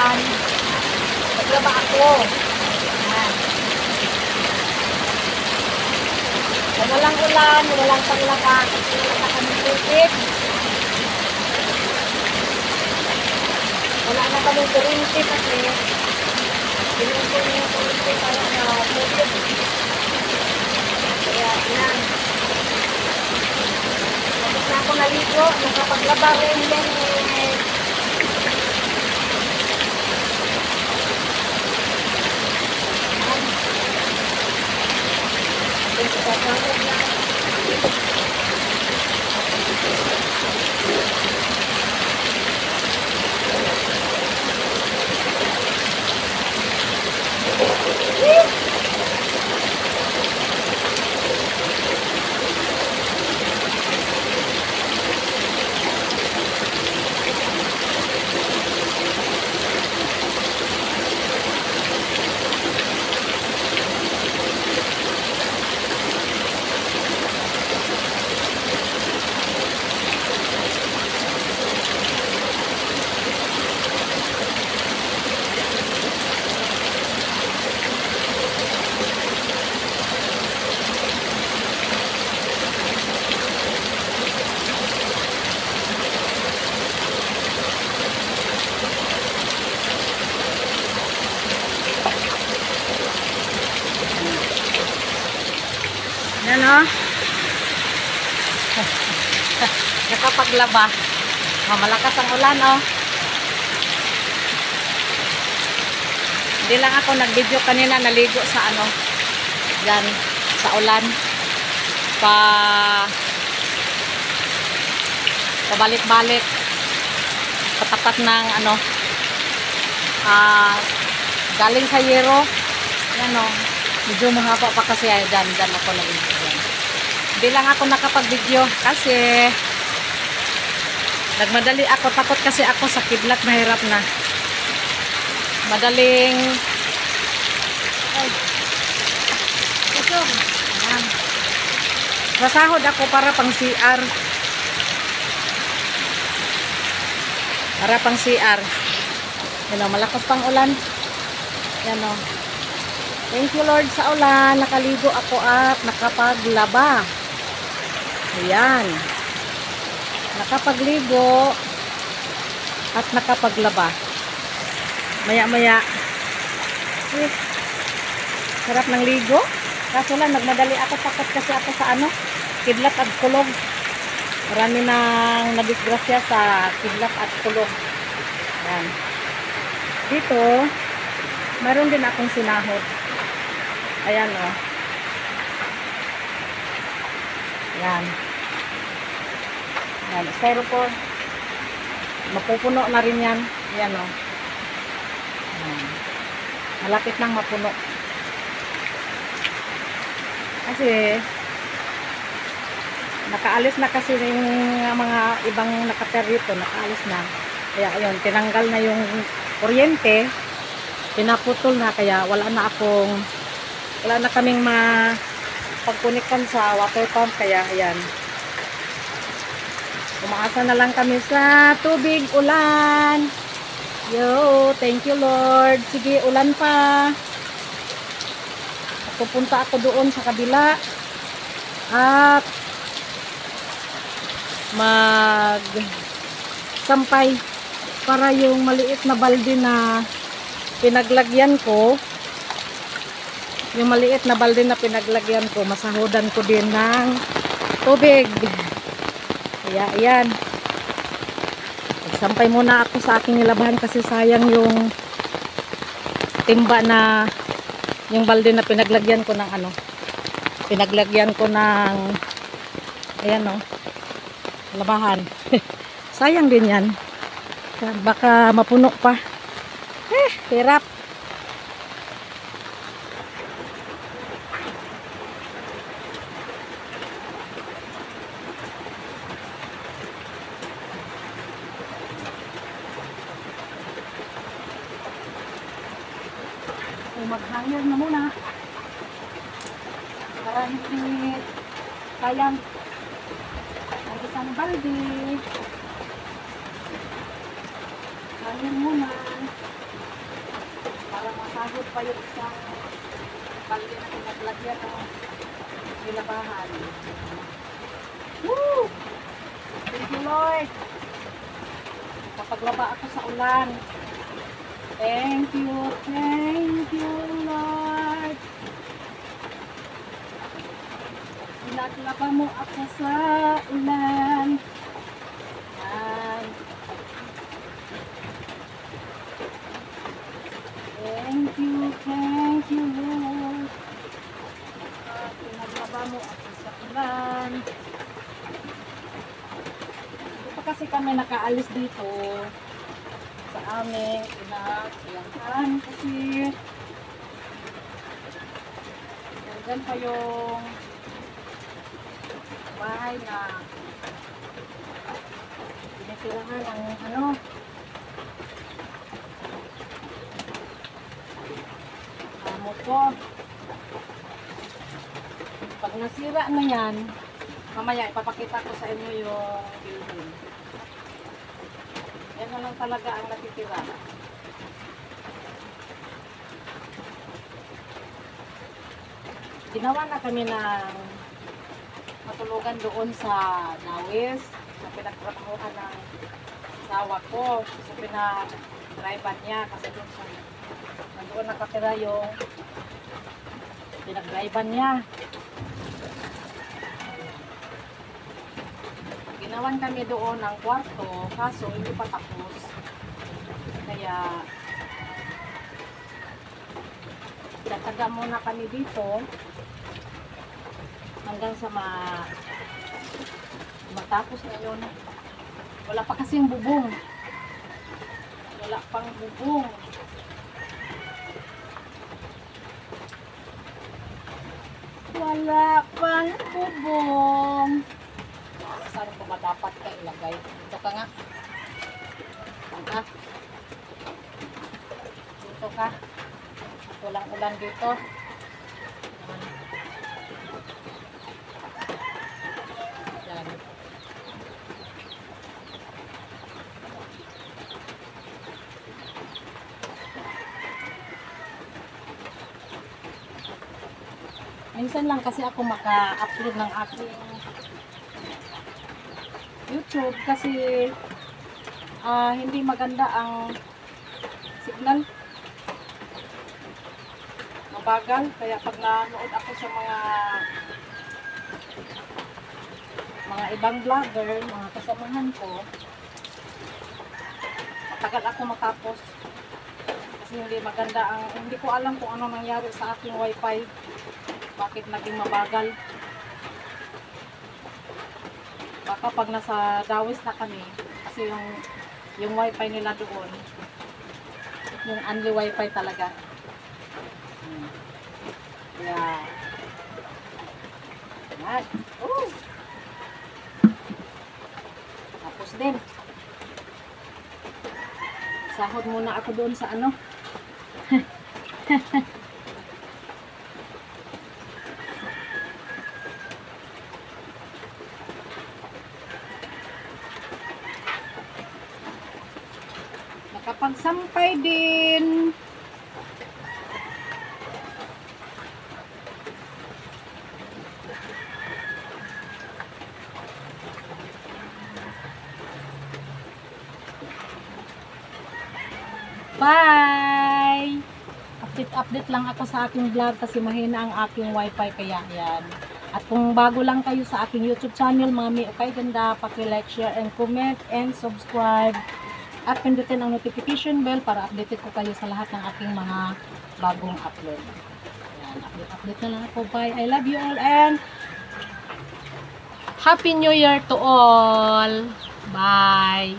ulan. Naglaba ako. Yan. Kung walang ulan, walang paglaba, kasi wala kami tubig. Wala na kami kurinti kasi pinutol yung kurinti para na tubig. Kaya yan. Tapos na ako naligo, nakapaglaba rin yan eh. Yan o. Nakapaglaba. Malakas ang ulan o. Hindi lang ako nag-video kanina, naligo sa ano. Yan, sa ulan. Pabalik-balik. Patapat ng ano. Galing sa Yero. Yan o. Medyo mahaba pa kasi dyan ako nag-video. Hindi lang ako nakapag-video kasi nagmadali ako. Takot kasi ako sa kidlat, mahirap na. Madaling ito. Ayan. Masahod ako para pang CR. Para pang CR. Yan o, malakas pang ulan. Yan o. Thank you Lord sa ulan. Nakaligo ako at nakapaglaba. Ayan. Nakapagligo at nakapaglaba. Maya-maya. Sarap ng ligo. Kaso lang, nagmadali ako. Takot kasi ako sa ano, kidlat at kulog. Marami nang nadisgrasya sa kidlat at kulog. Ayan. Dito, mayroon din akong sinahod. Ayan o. Ayan. Ayan. Styrofoam. Mapupuno na rin yan. Ayan o. Ayan. Malapit nang mapuno. Kasi nakaalis na kasi yung mga ibang nakaperito. Nakaalis na. Kaya ayun, tinanggal na yung kuryente. Pinaputol na. Kaya wala na kaming mapagkunikan sa water pump, kaya ayan. Umaasa na lang kami sa tubig, ulan. Yo, thank you Lord. Sige, ulan pa. Pupunta ako doon sa kabila at sampay para yung maliit na balde na pinaglagyan ko. Yung maliit na balde na pinaglagyan ko, masahodan ko din ng tubig. Kaya, ayan. Sampay muna ako sa aking nilabahan kasi sayang yung timba na, yung balde na pinaglagyan ko ng ano. Pinaglagyan ko ng, ayan o, labahan. Sayang din yan. Baka mapuno pa. Hirap. Maghangir na muna para hindi sayang ang isang balde. Hangir muna. para masahod pa yung isang balde na pinaglagyan ng nilabahan. Woo! Thank you, Lord. Kapaglaba ako sa ulan. Thank you, Lord. Pinaglaba mo ako sa ulan. Yan. Thank you, Lord. Pinaglaba mo ako sa ulan. Hindi pa kasi kami nakaalis dito sa aming pinagsiyahan kasi nandyan pa yung bahay na pinitirahan ang ano amo ko. Pag nasira na yan, mamaya ipapakita ko sa inyo yung building. Yan na lang talaga ang natitira. Ginawa na kami ng matulugan doon sa Nawis na pinagtrabahuhan ng asawa ko. So pinag-drivean niya kasi doon sa nandoon nakatira yung pinag-drivean niya. Ginawan kami doon ng kwarto kaso hindi pa tapos. Kaya pinataga muna kami dito hanggang sa matapos na yun. Wala pa kasing bubong. Wala pang bubong. Wala pang bubong. Saan ko dapat ka ilagay? Dito ka nga. Dito ka. Walang ulan dito. Yan. Minsan lang kasi ako maka-upload ng aking YouTube kasi hindi maganda ang signal. Mabagal. Kaya pag nanood ako sa mga ibang vlogger, mga kasamahan ko, matagal ako matapos. Kasi hindi maganda hindi ko alam kung ano nangyari sa aking wifi. Bakit naging mabagal. Baka pag nasa Dawis na kami, kasi yung wifi nila doon, yung only wifi talaga. Kaya, yan. Oh! Tapos din. Sahod muna ako doon sa ano. Nakapagsampay din. Bye! Update lang ako sa aking vlog kasi mahina ang aking wifi kaya yan. At kung bago lang kayo sa aking YouTube channel, Mami Okay Ganda, paki-like, share, and comment, and subscribe. At pindutin ang notification bell para updated ko kayo sa lahat ng aking mga bagong upload. Yan, update na lang ako. Bye! I love you all and Happy New Year to all! Bye!